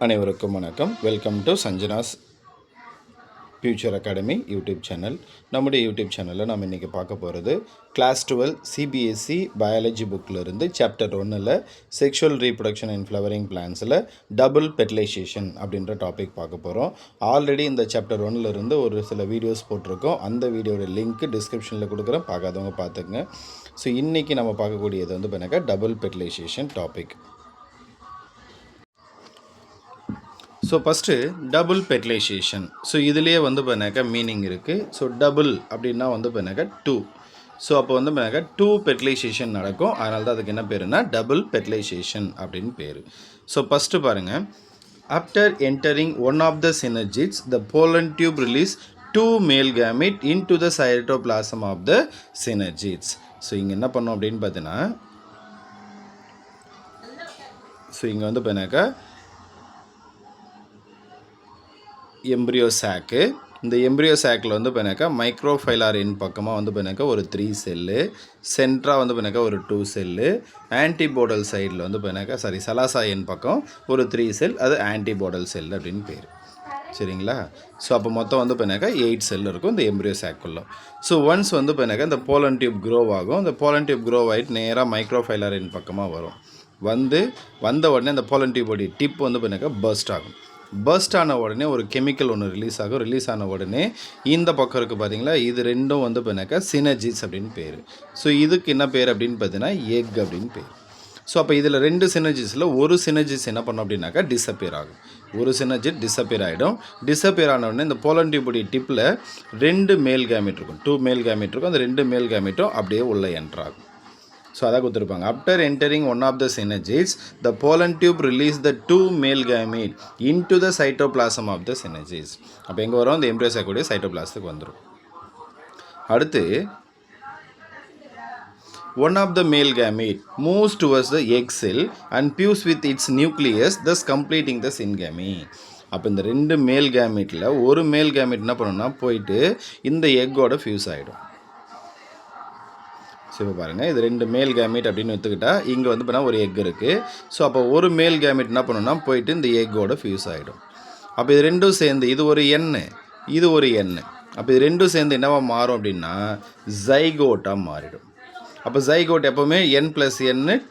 அனைவருக்கும் வணக்கம். Welcome to Sanjana's future academy YouTube channel. நம்முடைய யூடியூப் சேனலில் நம்ம இன்றைக்கி பார்க்க போகிறது கிளாஸ் 12 சிபிஎஸ்சி பயாலஜி புக்கிலிருந்து சாப்டர் 1ல் செக்ஷுவல் ரீப்ரொடக்ஷன் அண்ட் ஃப்ளவரிங் பிளான்ஸில் டபுள் ஃபெர்டிலைசேஷன் அப்படின்ற டாபிக் பார்க்க போகிறோம். ஆல்ரெடி இந்த சாப்டர் 1லேருந்து ஒரு சில வீடியோஸ் போட்டிருக்கோம். அந்த வீடியோட லிங்க் டிஸ்கிரிப்ஷனில் கொடுக்குறேன், பார்க்காதவங்க பார்த்துங்க. ஸோ இன்றைக்கி நம்ம பார்க்கக்கூடியது வந்து பார்த்தீங்கன்னா double fertilisation topic. So first double fertilisation. So இதுலேயே வந்து பார்த்தாக்கா மீனிங் இருக்குது. ஸோ டபுள் அப்படின்னா வந்து பார்த்தாக்கா 2. ஸோ அப்போ வந்து பார்த்தாக்கா 2 ஃபெர்டிலைசேஷன் நடக்கும். அதனால தான் அதுக்கு என்ன பேருனா டபுள் ஃபெர்டிலைசேஷன் அப்படின்னு பேர். ஸோ ஃபஸ்ட்டு பாருங்கள், after entering one of the synergids the pollen tube release 2 male gamete into the cytoplasm of the synergids. So இங்கே என்ன பண்ணோம் அப்படின்னு பார்த்தீங்கன்னா, ஸோ இங்கே வந்து பார்த்தாக்கா எம்ப்ரியோ சாக்கு. இந்த எம்ப்ரியோ சாக்கில் வந்து பார்த்தாக்கா மைக்ரோஃபைலார் என் பக்கமாக வந்து பார்த்தாக்கா ஒரு 3 செல்லு, சென்ட்ராக வந்து பார்த்தாக்கா ஒரு 2 செல்லு, ஆன்டிபோடல் சைடில் வந்து பார்த்தாக்கா சலாசா என் பக்கம் ஒரு 3 செல், அது ஆன்டிபோடல் செல் அப்படின்னு பேர். சரிங்களா? ஸோ அப்போ மொத்தம் வந்து பார்த்தாக்கா 8 செல் இருக்கும் இந்த எம்ப்ரியோ சாக்குள்ள. ஸோ ஒன்ஸ் வந்து பார்த்தாக்கா இந்த போலன் டியூப் க்ரோ ஆகும். இந்த போலன் டியூப் க்ரோ ஆகிட்டு நேராக மைக்ரோஃபைலார் என் பக்கமாக வரும். வந்த உடனே அந்த போலன் டியூபோடைய டிப் வந்து பார்த்தாக்கா பர்ஸ்ட் ஆகும். பர்ஸ்ட் ஆன உடனே ஒரு கெமிக்கல் ஒன்று ரிலீஸ் ஆகும். ரிலீஸ் ஆன உடனே இந்த பக்கம் இருக்குது பார்த்தீங்களா, இது ரெண்டும் வந்து பார்த்தீங்கன்னாக்கா சினர்ஜிஸ் அப்படின்னு பேர். ஸோ இதுக்கு என்ன பேர் அப்படின்னு பார்த்தீங்கன்னா எக் அப்படின்னு பேர். ஸோ அப்போ இதில் 2 சினர்ஜிஸில் ஒரு சினர்ஜிஸ் என்ன பண்ணோம் அப்படின்னாக்கா டிஸப்பியர் ஆகும். ஒரு சினர்ஜிட் டிஸப்பியர் ஆகிடும். டிஸப்பியர் ஆன உடனே இந்த போலன் டியூபுடைய டிப்பில் 2 மேல் கேமெட் இருக்கும், 2 மேல் கேமெட் இருக்கும். அந்த 2 மேல் கேமெட்டும் அப்படியே உள்ளே என்ட்ரு ஆகும். ஸோ அதை கொடுத்துருப்பாங்க. After entering one of the synergids the pollen tube release the 2 male gamete into the cytoplasm of the synergids. அப்போ எங்கே வரும், இந்த எம்ப்ரியோ சாக்குடைய சைட்டோபிளாசத்துக்கு வந்துடும். அடுத்து one of the male gamete moves towards the egg cell and fuse with its nucleus, thus completing the syngamy. அப்போ இந்த 2 மேல் கேமெட்டில் ஒரு மேல் கேமெட் என்ன பண்ணணும்னா போயிட்டு இந்த எக்கோட ஃபியூஸ் ஆகிடும். ஸோ இப்போ பாருங்கள், இது 2 மேல் கேமெட் அப்படின்னு எடுத்துக்கிட்டா இங்கே வந்து பார்த்தா ஒரு எக் இருக்குது. ஸோ அப்போ ஒரு மேல் கேமெட் என்ன பண்ணணும்னா போயிட்டு இந்த எக்கோட ஃபியூஸ் ஆகிடும். அப்போ இது ரெண்டும் சேர்ந்து இது ஒரு எண்ணு, இது ஒரு எண்ணு. அப்போ இது ரெண்டும் சேர்ந்து என்னவா மாறும் அப்படின்னா ஜைகோட்டாக மாறிடும். அப்போ ஜைகோட் எப்போவுமே n+n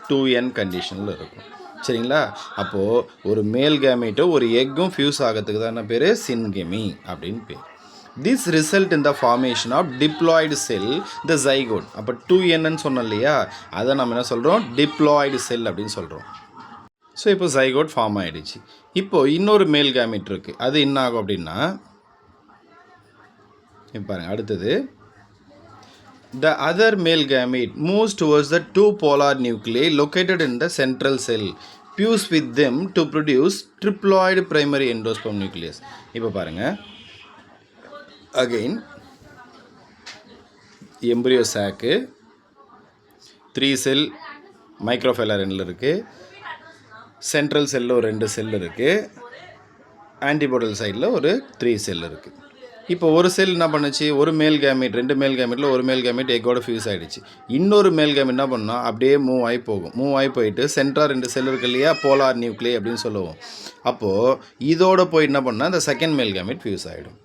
2n கண்டிஷனில் இருக்கும். சரிங்களா? அப்போது ஒரு மேல் கேமெட்டும் ஒரு எக்கும் ஃபியூஸ் ஆகிறதுக்கு தான் என்ன பேர், சின்கெமி அப்படின்னு பேர். This result in the formation of diploid cell, the zygote. அப்போ 2n சொன்னோம் இல்லையா, அதை நம்ம என்ன சொல்கிறோம், diploid cell அப்படின்னு சொல்கிறோம். ஸோ இப்போ ஜைகோட் ஃபார்ம் ஆகிடுச்சு. இப்போது இன்னொரு மேல் கேமெட் இருக்குது, அது என்ன ஆகும் அப்படின்னா இப்போ பாருங்கள், அடுத்தது the other male gamete moves towards the 2 polar nuclei located in the central cell, fuse with them to produce triploid primary endosperm nucleus. இப்போ பாருங்கள், அகெயின் எம்ப்ரியோ சாக்கு 3 செல் மைக்ரோஃபைலார் எண்ணில் இருக்குது, சென்ட்ரல் செல்லில் ஒரு 2 செல் இருக்குது, ஆன்டிபோடல் சைடில் ஒரு 3 செல் இருக்குது. இப்போ ஒரு செல் என்ன பண்ணுச்சு, ஒரு மேல் கேமெட் 2 மேல் கேமெட்டில் ஒரு மேல் கேமெட் எக்கோட ஃபியூஸ் ஆகிடுச்சு. இன்னொரு மேல் கேமெட் என்ன பண்ணால் அப்படியே மூவ் ஆகி போகும். மூவ் ஆகி போயிட்டு சென்ட்ராக 2 செல் இருக்கு இல்லையா, போலார் நியூக்ளியை அப்படின்னு சொல்லுவோம். அப்போது இதோட போய் என்ன பண்ணால் இந்த செகண்ட் மேல் கேமெட் ஃபியூஸ் ஆகிடும்.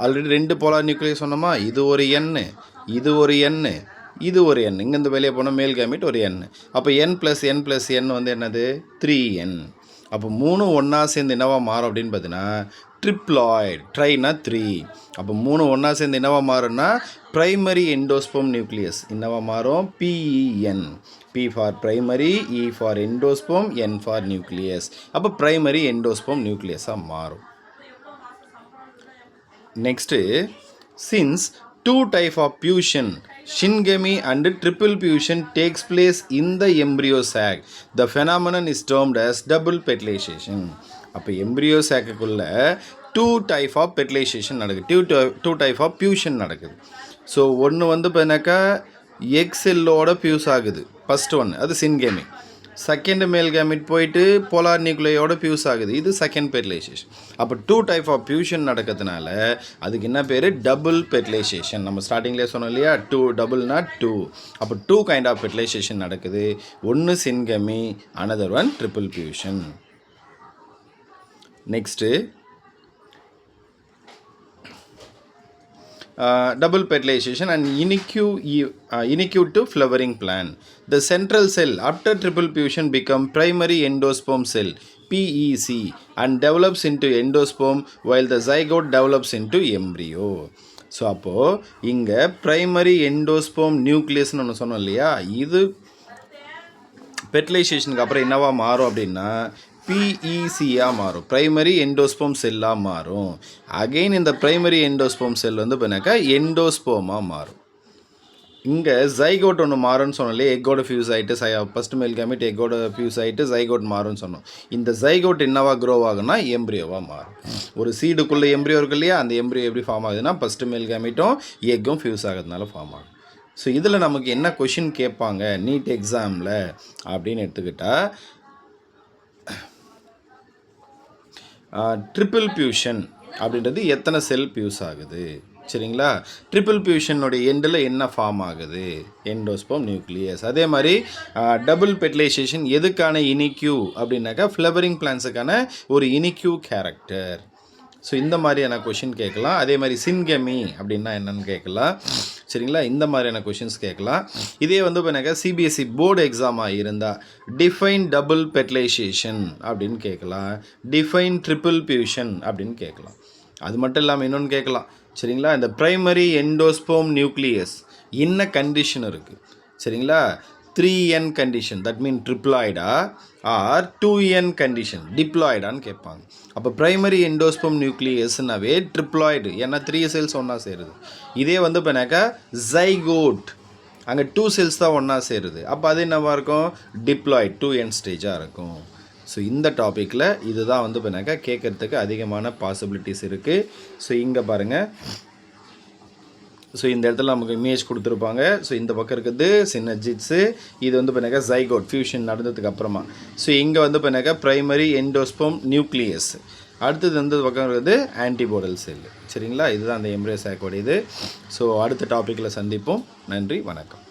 ஆல்ரெடி 2 போலார் நியூக்ளியை சொன்னோமா, இது ஒரு எண்ணு, இது ஒரு எண்ணு, இது ஒரு எண். இங்கேருந்து வெளியே போனால் மேல் கேமெட் ஒரு எண். அப்போ n+n+n வந்து என்னது, 3n. அப்போ 3 ஒன்றா சேர்ந்து என்னவா மாறும் அப்படின்னு பார்த்தீங்கன்னா ட்ரிப்ளாய்டு. ட்ரைனா 3. அப்போ 3 ஒன்றா சேர்ந்து என்னவா மாறும்னா ப்ரைமரி எண்டோஸ்போம் நியூக்ளியஸ் என்னவா மாறும், PEN. P for primary, E for endosperm, N for nucleus. அப்போ ப்ரைமரி எண்டோஸ்போம் நியூக்ளியஸாக மாறும். Next, since 2 type of fusion, syngamy and triple fusion takes place in the embryo sac, the phenomenon is termed as double fertilization. அப்போ embryo சாக்குக்குள்ளே 2 type of fertilization நடக்குது, 2 type of fusion நடக்குது. So ஒன்று வந்து பார்த்தீங்கன்னாக்கா egg செல்லோட fuse ஆகுது, first ஒன்று, அது சின்கெமி. Second மேல் கேமெட் போயிட்டு போலார் நியூக்ளியோட ஃபியூஸ் ஆகுது, இது செகண்ட் ஃபெர்டிலைசேஷன். அப்போ 2 type of fusion நடக்கிறதுனால அதுக்கு என்ன பேர், டபுள் ஃபெர்டிலைசேஷன். நம்ம ஸ்டார்டிங்லேயே சொன்னோம் இல்லையா, 2 டபுள்னா 2. அப்போ 2 kind of ஃபெர்டிலைசேஷன் நடக்குது. ஒன்று syngamy, another one triple fusion. Next double petalization and inacute flowering plant. The central cell after triple fusion become primary endosperm cell PEC and develops into endosperm while the zygote develops into embryo. So அப்போது இங்கே primary endosperm நியூக்ளியஸ்னு ஒன்று சொன்னோம் இல்லையா, இது பெர்டிலைசேஷனுக்கு அப்புறம் என்னவா மாறும் அப்படின்னா பிஇசியாக மாறும், ப்ரைமரி எண்டோஸ்போம் செல்லாக மாறும். அகெயின் இந்த ப்ரைமரி எண்டோஸ்போம் செல் வந்து பண்ணாக்கா எண்டோஸ்போமாக மாறும். இங்கே ஜைகோட் ஒன்று மாறும்னு சொன்னாலே எக்கோட ஃபியூஸ் ஆகிட்டு ஃபஸ்ட் மேல் கேமிட் எக்கோட ஃபியூஸ் ஆகிட்டு ஜைகோட் மாறும்னு சொன்னோம். இந்த ஜைகோட் என்னவா க்ரோ ஆகுனா எம்ப்ரியோவாக மாறும். ஒரு சீடுக்குள்ளே எம்ப்ரியோ இருக்கு இல்லையா, அந்த எம்ப்ரியோ எப்படி ஃபார்ம் ஆகுதுன்னா ஃபஸ்ட்டு மேல் கேமிட்டும் எக்கும் ஃபியூஸ் ஆகிறதுனால ஃபார்ம் ஆகும். ஸோ இதில் நமக்கு என்ன கொஷின் கேட்பாங்க நீட் எக்ஸாமில் அப்படின்னு எடுத்துக்கிட்டால், ட்ரிபிள் பியூஷன் அப்படின்றது எத்தனை செல் பியூஸ் ஆகுது, சரிங்களா? ட்ரிபிள் பியூஷனுடைய எண்டில் என்ன ஃபார்ம் ஆகுது, எண்டோஸ்போம் நியூக்ளியஸ். அதே மாதிரி டபுள் பெர்டிலைசேஷன் எதுக்கான இனிக்யூ அப்படின்னாக்கா ஃப்ளவரிங் பிளான்ஸுக்கான ஒரு இனிக்யூ கேரக்டர். ஸோ இந்த மாதிரியான கொஷின் கேட்கலாம். அதே மாதிரி சின்கெமி அப்படின்னா என்னென்னு கேட்கலாம், சரிங்களா? இந்த மாதிரியான கொஷின்ஸ் கேட்கலாம். இதே வந்து இப்போ சிபிஎஸ்சி போர்டு எக்ஸாமாக இருந்தால் டிஃபைன் டபுள் பெர்டிலைசேஷன் அப்படின்னு கேட்கலாம், டிஃபைன் ட்ரிபிள் பியூஷன் அப்படின்னு கேட்கலாம். அது மட்டும் இல்லாமல் இன்னொன்று கேட்கலாம், சரிங்களா? இந்த ப்ரைமரி எண்டோஸ்போம் நியூக்ளியஸ் என்ன கண்டிஷன் இருக்குது, சரிங்களா? 3n கண்டிஷன், தட் மீன் ட்ரிப்ளாய்டா ஆர் 2n கண்டிஷன் டிப்ளாய்டான்னு கேட்பாங்க. அப்போ ப்ரைமரி எண்டோஸ்போம் நியூக்ளியஸ்னாவே ட்ரிப்ளாய்டு, ஏன்னா 3 செல்ஸ் ஒன்றா சேருது. இதே வந்து இப்போனாக்கா ஜைகோட், அங்கே 2 செல்ஸ் தான் ஒன்றா சேருது. அப்போ அது என்னவாக இருக்கும், டிப்ளாய்டு 2n ஸ்டேஜாக இருக்கும். ஸோ இந்த டாப்பிக்கில் இதுதான் வந்து இப்போனாக்கா கேட்குறதுக்கு அதிகமான பாசிபிலிட்டிஸ் இருக்குது. ஸோ இங்கே பாருங்கள், ஸோ இந்த இடத்துல நமக்கு இமேஜ் கொடுத்துருப்பாங்க. ஸோ இந்த பக்கம் இருக்குது சினர்ஜிட்ஸு, இது வந்து பண்ணாக்கா ஜைகோட் ஃபியூஷன் நடந்ததுக்கு அப்புறமா. ஸோ இங்கே வந்து பண்ணாக்கா ப்ரைமரி எண்டோஸ்போம் நியூக்ளியஸ், அடுத்தது வந்து பக்கம் இருக்குது ஆன்டிபோடல் செல், சரிங்களா? இதுதான் அந்த எம்ப்ரியோ சாக்கோட இது. ஸோ அடுத்த டாப்பிக்கில் சந்திப்போம். நன்றி, வணக்கம்.